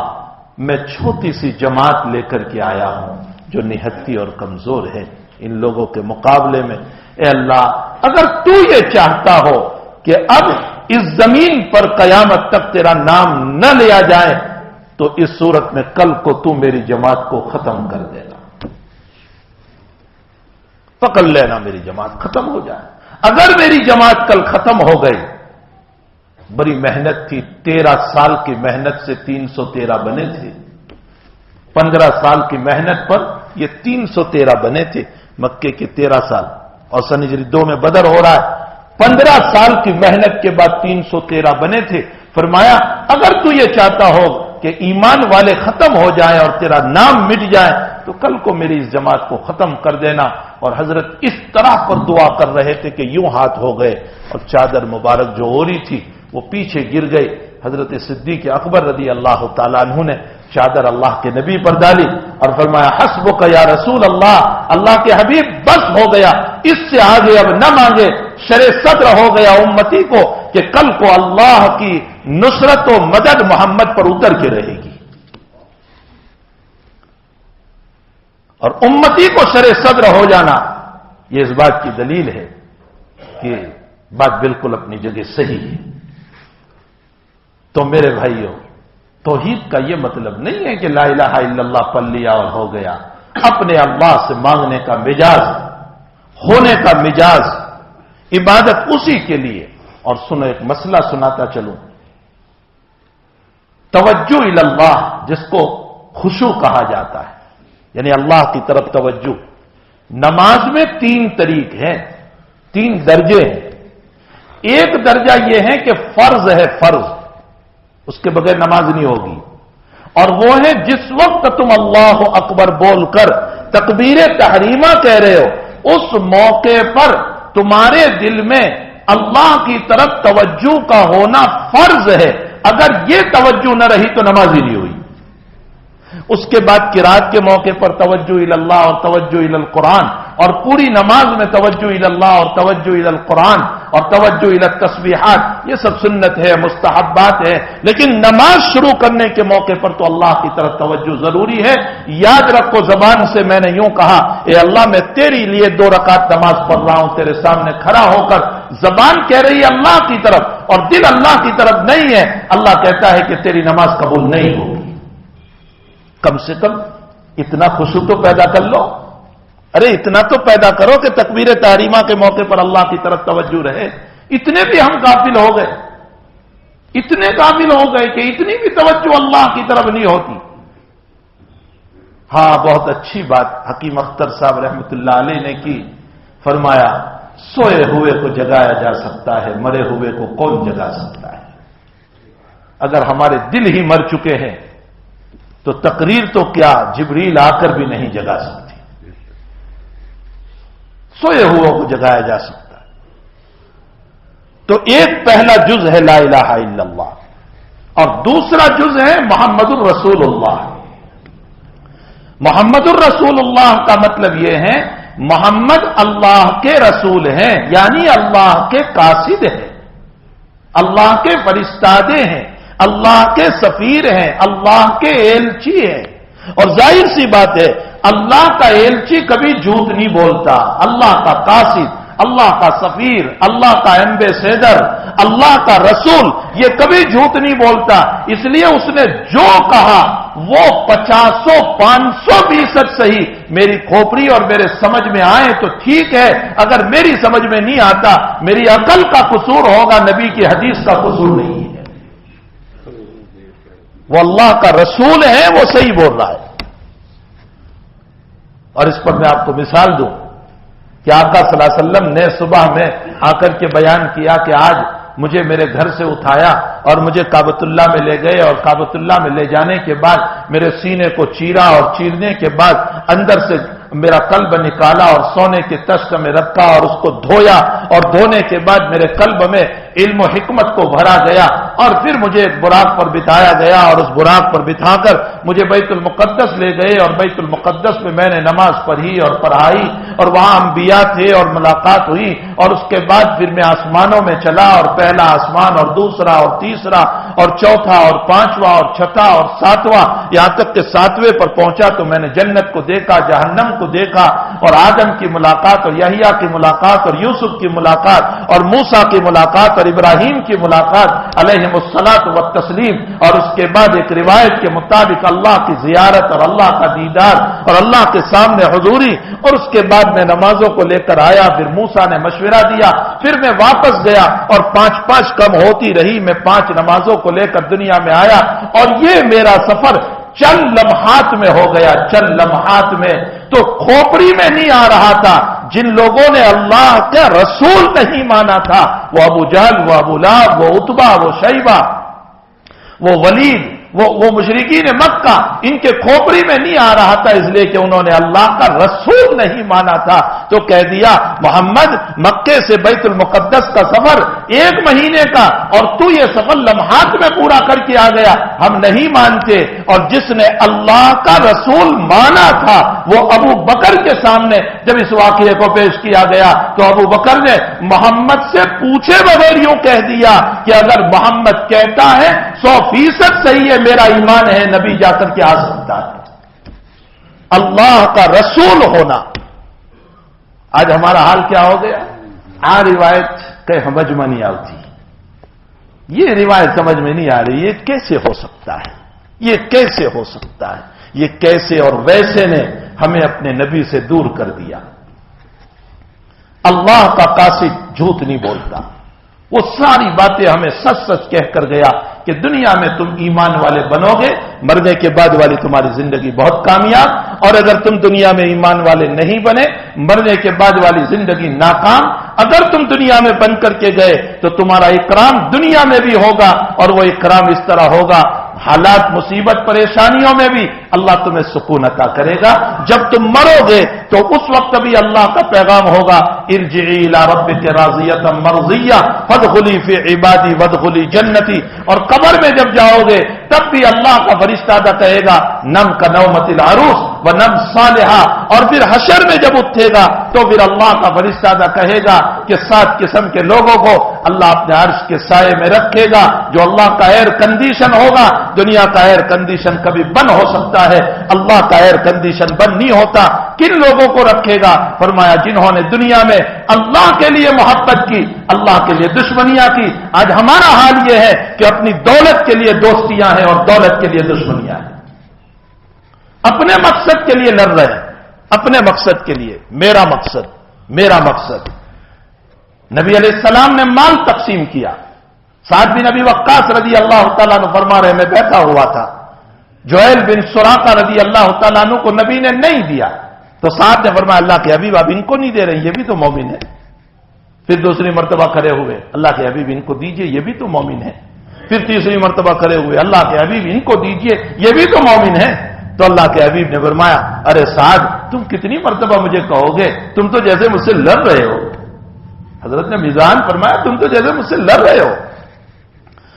Speaker 1: میں چھوٹی سی جماعت لے کر کے آیا ہوں جو نہتی اور کمزور ہے ان لوگوں کے مقابلے میں، اے اللہ اگر تو یہ چاہتا ہو کہ اب اس زمین پر قیامت تک تیرا نام نہ لیا جائے تو اس صورت میں کل کو تو میری جماعت کو ختم کر دینا، پکڑ لینا میری جماعت ختم ہو جائے۔ اگر میری جماعت کل ختم ہو گئی، بڑی محنت تھی، 13 سال کی محنت سے 313 بنے تھے، 15 سال کی محنت پر یہ 313 بنے تھے، مکے کے 13 سال اور سن ہجری 2 میں بدر ہو رہا ہے، 15 سال کی محنت کے بعد 313 بنے تھے۔ فرمایا اگر تو یہ چاہتا ہو کہ ایمان والے ختم ہو جائیں اور تیرا نام مٹ جائے تو کل کو میری اس جماعت کو ختم کر دینا۔ اور حضرت اس طرح پر دعا کر رہے تھے کہ یوں ہاتھ ہو گئے اور چادر مبارک جو اوڑھی تھی وہ پیچھے گر گئی۔ حضرت صدیق اکبر رضی اللہ تعالیٰ عنہ نے چادر اللہ کے نبی پر ڈالی اور فرمایا حسبک یا رسول اللہ، اللہ کے حبیب بس ہو گیا، اس سے آگے اب نہ مانگے، شرع صدر ہو گیا امتی کو کہ کل کو اللہ کی نصرت و مدد محمد پر اتر کے رہے گی، اور امتی کو شرع صدر ہو جانا یہ اس بات کی دلیل ہے کہ بات بالکل اپنی جگہ صحیح ہے۔ تو میرے بھائیوں، توحید کا یہ مطلب نہیں ہے کہ لا الہ الا اللہ پڑھ لیا اور ہو گیا، اپنے اللہ سے مانگنے کا مجاز، ہونے کا مجاز، عبادت اسی کے لیے۔ اور سنو ایک مسئلہ سناتا چلوں، توجہ الی اللہ جس کو خشوع کہا جاتا ہے، یعنی اللہ کی طرف توجہ، نماز میں 3 طریق ہیں، 3 درجے ہیں۔ ایک درجہ یہ ہے کہ فرض ہے، فرض، اس کے بغیر نماز نہیں ہوگی، اور وہ ہے جس وقت تم اللہ اکبر بول کر تکبیر تحریمہ کہہ رہے ہو، اس موقع پر تمہارے دل میں اللہ کی طرف توجہ کا ہونا فرض ہے. اگر یہ توجہ نہ رہی تو نماز ہی نہیں ہوئی. اس کے بعد قرات کے موقع پر توجہ اللہ اور توجہ القرآن، اور پوری نماز میں توجہ اللہ اور توجہ القرآن اور توجہ التسبیحات، یہ سب سنت ہے، مستحبات ہے. لیکن نماز شروع کرنے کے موقع پر تو اللہ کی طرف توجہ ضروری ہے. یاد رکھو، زبان سے میں نے یوں کہا، اے اللہ میں تیری لیے 2 رکعت نماز پڑھ رہا ہوں تیرے سامنے کھڑا ہو کر. زبان کہہ رہی ہے اللہ کی طرف اور دل اللہ کی طرف نہیں ہے. اللہ کہتا ہے کہ تیری نماز قبول نہیں ہوگی. کم سے کم اتنا خشوع تو پیدا کر لو. ارے اتنا تو پیدا کرو کہ تکبیر تحریمہ کے موقع پر اللہ کی طرف توجہ رہے. اتنے بھی ہم غافل ہو گئے، اتنے غافل ہو گئے کہ اتنی بھی توجہ اللہ کی طرف نہیں ہوتی. ہاں، بہت اچھی بات حکیم اختر صاحب رحمۃ اللہ علیہ نے کی. فرمایا سوئے ہوئے کو جگایا جا سکتا ہے، مرے ہوئے کو کون جگا سکتا ہے؟ اگر ہمارے دل ہی مر چکے ہیں تو تقریر تو کیا، جبریل آ کر بھی نہیں جگا سکتی. سوئے ہوا کو جگایا جا سکتا ہے. تو ایک پہلا جز ہے لا الہ الا اللہ، اور دوسرا جز ہے محمد الرسول اللہ. محمد الرسول اللہ کا مطلب یہ ہے محمد اللہ کے رسول ہیں، یعنی اللہ کے قاصد ہیں، اللہ کے فرستادے ہیں، اللہ کے سفیر ہیں، اللہ کے ایلچی ہیں. اور ظاہر سی بات ہے اللہ کا ایلچی کبھی جھوٹ نہیں بولتا. اللہ کا قاصد، اللہ کا سفیر، اللہ کا ایمبیسیڈر، اللہ کا رسول یہ کبھی جھوٹ نہیں بولتا. اس لیے اس نے جو کہا وہ 500-500% صحیح. میری کھوپڑی اور میرے سمجھ میں آئے تو ٹھیک ہے، اگر میری سمجھ میں نہیں آتا میری عقل کا قصور ہوگا، نبی کی حدیث کا قصور نہیں ہے. وہ اللہ کا رسول ہے، وہ صحیح بول رہا ہے. اور اس پر میں آپ کو مثال دوں کہ آقا صلی اللہ علیہ وسلم نے صبح میں آ کر کے بیان کیا کہ آج مجھے میرے گھر سے اٹھایا اور مجھے کعبۃ اللہ میں لے گئے، اور کعبۃ اللہ میں لے جانے کے بعد میرے سینے کو چیرا، اور چیرنے کے بعد اندر سے میرا قلب نکالا اور سونے کے تشت میں رکھا اور اس کو دھویا، اور دھونے کے بعد میرے قلب میں علم و حکمت کو بھرا گیا، اور پھر مجھے ایک براق پر بٹھایا گیا، اور اس براق پر بٹھا کر مجھے بیت المقدس لے گئے، اور بیت المقدس میں میں نے نماز پڑھی اور پڑھائی، اور وہاں انبیاء تھے اور ملاقات ہوئی. اور اس کے بعد پھر میں آسمانوں میں چلا، اور پہلا آسمان اور دوسرا اور تیسرا اور چوتھا اور پانچواں اور چھٹا اور ساتواں، یہاں تک کہ 7ویں پر پہنچا تو میں نے جنت کو دیکھا، جہنم کو دیکھا، اور آدم کی ملاقات اور یحییٰ کی ملاقات اور یوسف کی ملاقات اور موسیٰ کی ملاقات اور ابراہیم کی ملاقات علیہم الصلاۃ والتسلیم. اور اس کے بعد ایک روایت کے مطابق اللہ کی زیارت اور اللہ کا دیدار اور اللہ کے سامنے حضوری. اور اس کے بعد میں نمازوں کو لے کر آیا، پھر موسیٰ نے مشورہ دیا، پھر میں واپس گیا اور 5 کم ہوتی رہی. میں 5 نمازوں کو لے کر دنیا میں آیا، اور یہ میرا سفر چند لمحات میں ہو گیا، چند لمحات میں. تو کھوپڑی میں نہیں آ رہا تھا. جن لوگوں نے اللہ کا رسول نہیں مانا تھا، وہ ابو جہل، وہ ابو لہب، وہ عتبہ، وہ شیبہ، وہ ولید، وہ مشرکین مکہ، ان کے کھوپڑی میں نہیں آ رہا تھا، اس لیے کہ انہوں نے اللہ کا رسول نہیں مانا تھا. تو کہہ دیا محمد مکے سے بیت المقدس کا سفر 1 مہینے کا، اور تو یہ سفر لمحات میں پورا کر کے آ گیا، ہم نہیں مانتے. اور جس نے اللہ کا رسول مانا تھا وہ ابو بکر کے سامنے جب اس واقعے کو پیش کیا گیا تو ابو بکر نے محمد سے پوچھے بغیر یوں کہہ دیا کہ اگر محمد کہتا ہے 100% صحیح ہے، میرا ایمان ہے، نبی جا کر کے آ سکتا ہے. اللہ کا رسول ہونا. آج ہمارا حال کیا ہو گیا؟ روایت کہ سمجھ میں نہیں آتی، یہ روایت سمجھ میں نہیں آ رہی، یہ کیسے ہو سکتا ہے، یہ کیسے ہو سکتا ہے، یہ کیسے اور ویسے نے ہمیں اپنے نبی سے دور کر دیا. اللہ کا قاصد جھوٹ نہیں بولتا. وہ ساری باتیں ہمیں سچ سچ کہہ کر گیا کہ دنیا میں تم ایمان والے بنو گے، مرنے کے بعد والی تمہاری زندگی بہت کامیاب، اور اگر تم دنیا میں ایمان والے نہیں بنے، مرنے کے بعد والی زندگی ناکام. اگر تم دنیا میں بن کر کے گئے تو تمہارا اکرام دنیا میں بھی ہوگا، اور وہ اکرام اس طرح ہوگا حالات مصیبت پریشانیوں میں بھی اللہ تمہیں سکون عطا کرے گا. جب تم مرو گے تو اس وقت بھی اللہ کا پیغام ہوگا ارجعی الی ربک راضیۃ مرضیہ فادخلی فی عبادی وادخلی جنتی. اور قبر میں جب جاؤ گے تب بھی اللہ کا فرشتہ کہے گا نم کا نومت العروس و نم صالحہ. اور پھر حشر میں جب اٹھے گا تو پھر اللہ کا فرشتہ کہے گا کہ 7 قسم کے لوگوں کو اللہ اپنے عرش کے سائے میں رکھے گا. جو اللہ کا ایئر کنڈیشن ہوگا. دنیا کا ایئر کنڈیشن کبھی بند ہو سکتا ہے, اللہ کا ایئر کنڈیشن بند نہیں ہوتا. کن لوگوں کو رکھے گا؟ فرمایا جنہوں نے دنیا میں اللہ کے لیے محبت کی, اللہ کے لیے دشمنیاں کی. آج ہمارا حال یہ ہے کہ اپنی دولت کے لیے دوستیاں ہیں اور دولت کے لیے دشمنیاں ہیں. اپنے مقصد کے لیے لڑ رہے ہیں, اپنے مقصد کے لیے. میرا مقصد, میرا مقصد. نبی علیہ السلام نے مال تقسیم کیا. سعد بن ابی وقاص رضی اللہ تعالیٰ عنہ فرما رہے میں بیٹھا ہوا تھا, جویل بن سراقہ رضی اللہ تعالیٰ عنہ کو نبی نے نہیں دیا تو سعد نے فرمایا اللہ کے حبیب اب ان کو نہیں دے رہے, یہ بھی تو مومن ہے. پھر دوسری مرتبہ کھڑے ہوئے, اللہ کے حبیب ان کو دیجئے, یہ بھی تو مومن ہے. پھر تیسری مرتبہ کھڑے ہوئے, اللہ کے حبیب ان کو دیجئے, یہ بھی تو مومن ہے. تو اللہ کے حبیب نے فرمایا ارے سعد تم کتنی مرتبہ مجھے کہو گے, تم تو جیسے مجھ سے لڑ رہے ہو. حضرت نے میزان فرمایا تم تو جیسے مجھ سے لڑ رہے ہو.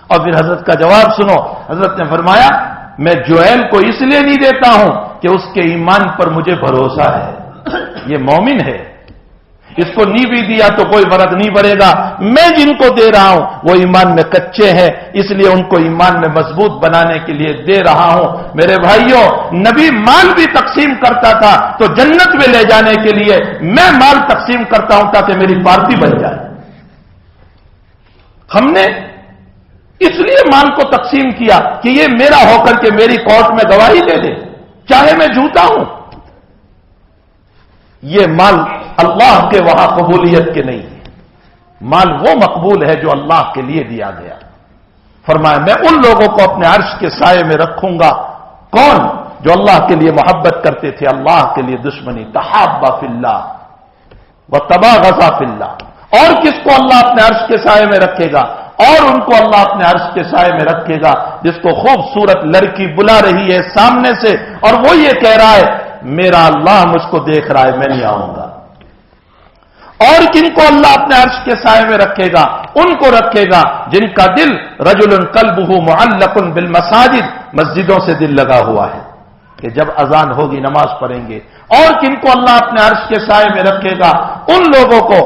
Speaker 1: اور پھر حضرت کا جواب سنو. حضرت نے فرمایا میں جویل کو اس لیے نہیں دیتا ہوں کہ اس کے ایمان پر مجھے بھروسہ ہے, یہ مومن ہے, اس کو نہیں بھی دیا تو کوئی فرق نہیں پڑے گا. میں جن کو دے رہا ہوں وہ ایمان میں کچے ہیں, اس لیے ان کو ایمان میں مضبوط بنانے کے لیے دے رہا ہوں. میرے بھائیوں, نبی مال بھی تقسیم کرتا تھا تو جنت میں لے جانے کے لیے میں مال تقسیم کرتا ہوں تاکہ میری پارٹی بن جائے. ہم نے اس لیے مال کو تقسیم کیا کہ یہ میرا ہو کر کے میری کورٹ میں گواہی دے دے, چاہے میں جھوٹا ہوں. یہ مال اللہ کے وہاں قبولیت کے نہیں ہے. مال وہ مقبول ہے جو اللہ کے لیے دیا گیا. فرمایا میں ان لوگوں کو اپنے عرش کے سائے میں رکھوں گا. کون؟ جو اللہ کے لیے محبت کرتے تھے, اللہ کے لیے دشمنی. تحابا فی اللہ و تباغضا فی اللہ. اور کس کو اللہ اپنے عرش کے سائے میں رکھے گا؟ اور ان کو اللہ اپنے عرش کے سائے میں رکھے گا جس کو خوبصورت لڑکی بلا رہی ہے سامنے سے اور وہ یہ کہہ رہا ہے میرا اللہ مجھ کو دیکھ رہا ہے, میں نہیں آؤں گا. اور کن کو اللہ اپنے عرش کے سائے میں رکھے گا؟ ان کو رکھے گا جن کا دل رجل قلبہ معلق بالمساجد, مسجدوں سے دل لگا ہوا ہے کہ جب اذان ہوگی نماز پڑھیں گے. اور کن کو اللہ اپنے عرش کے سائے میں رکھے گا؟ ان لوگوں کو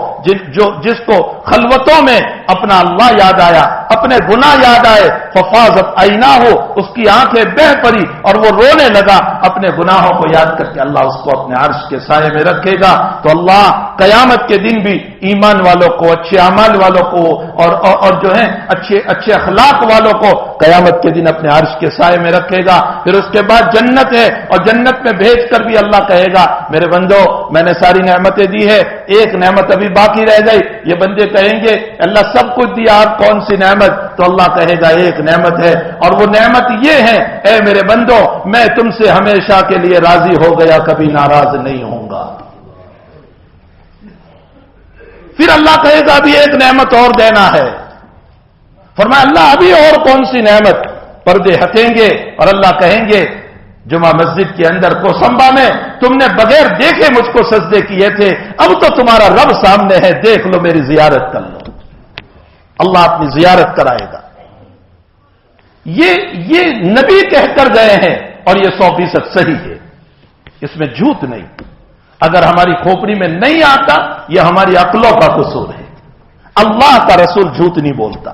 Speaker 1: جس کو خلوتوں میں اپنا اللہ یاد آیا, اپنے گناہ یاد آئے, ففاضت عیناہ, اس کی آنکھیں بہہ پڑی اور وہ رونے لگا اپنے گناہوں کو یاد کر کے. اللہ اس کو اپنے عرش کے سائے میں رکھے گا. تو اللہ قیامت کے دن بھی ایمان والوں کو, اچھے اعمال والوں کو اور جو ہیں اچھے اخلاق والوں کو قیامت کے دن اپنے عرش کے سائے میں رکھے گا. پھر اس کے بعد جنت ہے اور جنت میں بھیج کر بھی اللہ کہے گا میرے بندو میں نے ساری نعمتیں دی ہے, ایک نعمت ابھی باقی رہ گئی. یہ بندے کہیں گے اللہ سب کچھ دیا, آپ کون سی نعمت؟ تو اللہ کہے گا ایک نعمت ہے اور وہ نعمت یہ ہے اے میرے بندو میں تم سے ہمیشہ کے لیے راضی ہو گیا, کبھی ناراض نہیں ہوں گا. پھر اللہ کہے گا ابھی ایک نعمت اور دینا ہے. فرمایا اللہ ابھی اور کون سی نعمت؟ پردے ہٹیں گے اور اللہ کہیں گے جمعہ مسجد کے اندر کوسمبا میں تم نے بغیر دیکھے مجھ کو سجدے کیے تھے, اب تو تمہارا رب سامنے ہے, دیکھ لو میری زیارت کر لو. اللہ اپنی زیارت کرائے گا. یہ نبی کہہ کر گئے ہیں اور یہ 100% صحیح ہے, اس میں جھوٹ نہیں. اگر ہماری کھوپڑی میں نہیں آتا یہ ہماری عقلوں کا قصور ہے. اللہ کا رسول جھوٹ نہیں بولتا,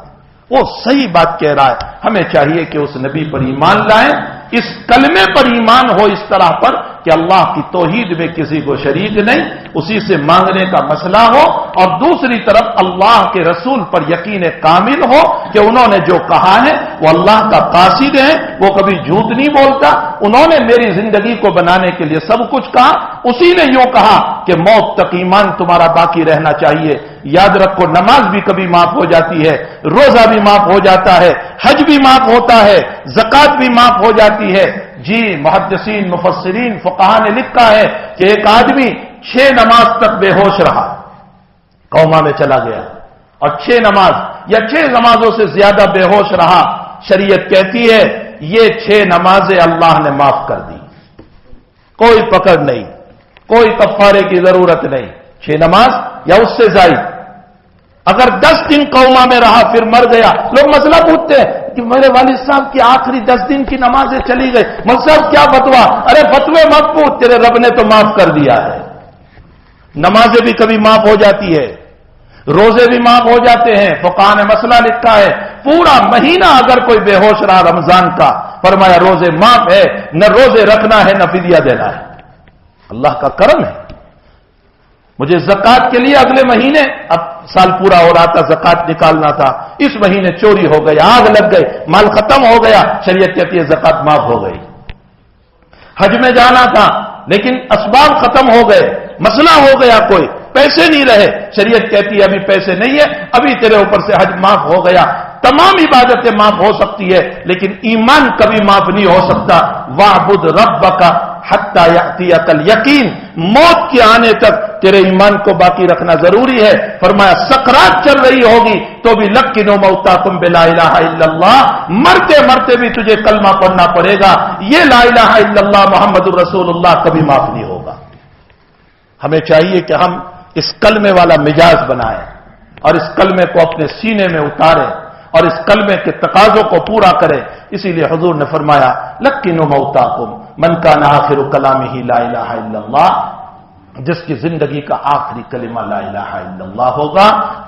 Speaker 1: وہ صحیح بات کہہ رہا ہے. ہمیں چاہیے کہ اس نبی پر ایمان لائیں, اس کلمے پر ایمان ہو اس طرح پر کہ اللہ کی توحید میں کسی کو شریک نہیں, اسی سے مانگنے کا مسئلہ ہو. اور دوسری طرف اللہ کے رسول پر یقین کامل ہو کہ انہوں نے جو کہا ہے وہ اللہ کا قاصد ہے, وہ کبھی جھوٹ نہیں بولتا. انہوں نے میری زندگی کو بنانے کے لیے سب کچھ کہا, اسی نے یوں کہا کہ موت تک ایمان تمہارا باقی رہنا چاہیے. یاد رکھو نماز بھی کبھی معاف ہو جاتی ہے, روزہ بھی معاف ہو جاتا ہے, حج بھی معاف ہوتا ہے, زکات بھی معاف ہو جاتی ہے. جی محدثین مفسرین فقہا نے لکھا ہے کہ ایک آدمی 6 نماز تک بے ہوش رہا, قوما میں چلا گیا اور 6 نماز یا 6 نمازوں سے زیادہ بے ہوش رہا. شریعت کہتی ہے یہ 6 نمازیں اللہ نے معاف کر دی، کوئی پکڑ نہیں، کوئی کفارے کی ضرورت نہیں، 6 نماز یا اس سے زائد۔ اگر 10 دن قوما میں رہا پھر مر گیا، لوگ مسئلہ پوچھتے ہیں کہ میرے والد صاحب کی آخری 10 دن کی نمازیں چلی گئی، مولوی صاحب کیا فتوا؟ ارے فتوے مت پوچھ، تیرے رب نے تو معاف کر دیا ہے۔ نمازیں بھی کبھی معاف ہو جاتی ہے، روزے بھی معاف ہو جاتے ہیں۔ فقہاء نے مسئلہ لکھا ہے، پورا مہینہ اگر کوئی بے ہوش رہا رمضان کا، فرمایا روزے معاف ہے، نہ روزے رکھنا ہے نہ فدیہ دینا ہے۔ اللہ کا کرم ہے۔ مجھے زکات کے لیے اگلے مہینے، اب سال پورا ہو رہا تھا، زکات نکالنا تھا، اس مہینے چوری ہو گئی، آگ لگ گئی، مال ختم ہو گیا، شریعت کہتی ہے زکات معاف ہو گئی۔ حج میں جانا تھا لیکن اسباب ختم ہو گئے، مسئلہ ہو گیا، کوئی پیسے نہیں رہے، شریعت کہتی ہے ابھی پیسے نہیں ہے، ابھی تیرے اوپر سے حج معاف ہو گیا۔ تمام عبادتیں معاف ہو سکتی ہے لیکن ایمان کبھی معاف نہیں ہو سکتا۔ وَاعْبُدْ رَبَّكَ حَتَّى يَأْتِيَكَ الْيَقِينُ، موت کے آنے تک تیرے ایمان کو باقی رکھنا ضروری ہے۔ فرمایا سکرات چل رہی ہوگی تو بھی لَقِّنُوا مَوْتَاكُمْ بِلَا إِلَٰهَ إِلَّا اللَّهُ، مرتے مرتے بھی تجھے کلمہ پڑھنا پڑے گا۔ یہ لا الہ الا اللہ محمد الرسول اللہ کبھی معاف نہیں ہوگا۔ ہمیں چاہیے کہ ہم اس کلمے والا مزاج بنائیں اور اس کلمے کو اپنے سینے میں اتاریں اور اس کلمے کے تقاضوں کو پورا کریں۔ اسی لیے حضور نے فرمایا لَقِّنُوا مَوْتَاكُمْ مَنْ كَانَ آخِرُ كَلَامِهِ لَا إِلَٰهَ إِلَّا اللَّهُ، جس کی زندگی کا آخری کلمہ لا الہ الا اللہ ہوگا،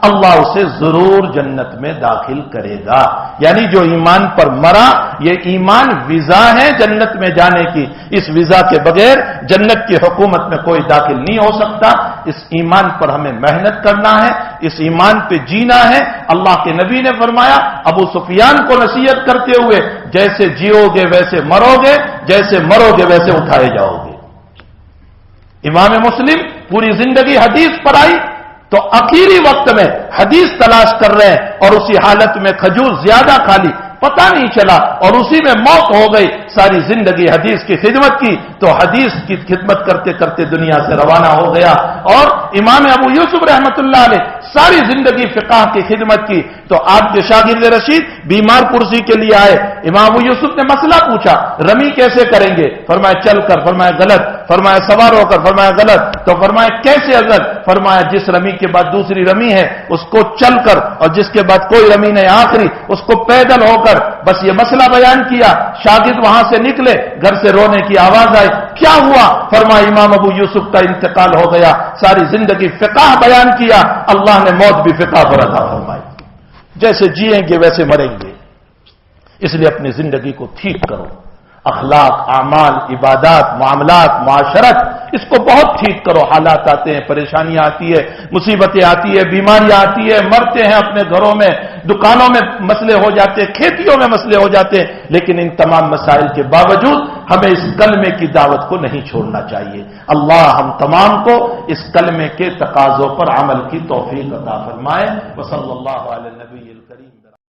Speaker 1: اللہ اسے ضرور جنت میں داخل کرے گا۔ یعنی جو ایمان پر مرا، یہ ایمان ویزا ہے جنت میں جانے کی، اس ویزا کے بغیر جنت کی حکومت میں کوئی داخل نہیں ہو سکتا۔ اس ایمان پر ہمیں محنت کرنا ہے، اس ایمان پہ جینا ہے۔ اللہ کے نبی نے فرمایا ابو سفیان کو نصیحت کرتے ہوئے، جیسے جیو گے ویسے مرو گے، جیسے مرو گے ویسے اٹھائے جاؤ گے۔ امام مسلم پوری زندگی حدیث پڑھائی تو آخری وقت میں حدیث تلاش کر رہے ہیں اور اسی حالت میں کھجور زیادہ کھا لی، پتہ نہیں چلا اور اسی میں موت ہو گئی۔ ساری زندگی حدیث کی خدمت کی تو حدیث کی خدمت کرتے کرتے دنیا سے روانہ ہو گیا۔ اور امام ابو یوسف رحمۃ اللہ علیہ ساری زندگی فقہ کی خدمت کی تو آپ کے شاگرد رشید بیمار کرسی کے لیے آئے۔ امام ابو یوسف نے مسئلہ پوچھا رمی کیسے کریں گے؟ فرمایا چل کر، فرمایا غلط، فرمایا سوار ہو کر، فرمایا غلط، تو فرمایا کیسے غلط؟ فرمایا جس رمی کے بعد دوسری رمی ہے اس کو چل کر، اور جس کے بعد کوئی رمی نہیں آخری اس کو پیدل ہو کر۔ بس یہ مسئلہ بیان کیا، شاگرد وہاں سے نکلے، گھر سے رونے کی آواز آئی، کیا ہوا؟ فرمایا امام ابو یوسف کا انتقال ہو گیا۔ ساری زندگی فقہ بیان کیا، اللہ نے موت بھی فقہ پر عطا فرمائی۔ جیسے جیئیں گے ویسے مریں گے، اس لیے اپنی زندگی کو ٹھیک کرو، اخلاق، اعمال، عبادات، معاملات، معاشرت، اس کو بہت ٹھیک کرو۔ حالات آتے ہیں، پریشانیاں آتی ہے، مصیبتیں آتی ہے، بیماریاں آتی ہے، مرتے ہیں اپنے گھروں میں، دکانوں میں مسئلے ہو جاتے ہیں، کھیتیوں میں مسئلے ہو جاتے ہیں، لیکن ان تمام مسائل کے باوجود ہمیں اس کلمے کی دعوت کو نہیں چھوڑنا چاہیے۔ اللہ ہم تمام کو اس کلمے کے تقاضوں پر عمل کی توفیق عطا فرمائے۔ وصلی اللہ علی النبی الکریم۔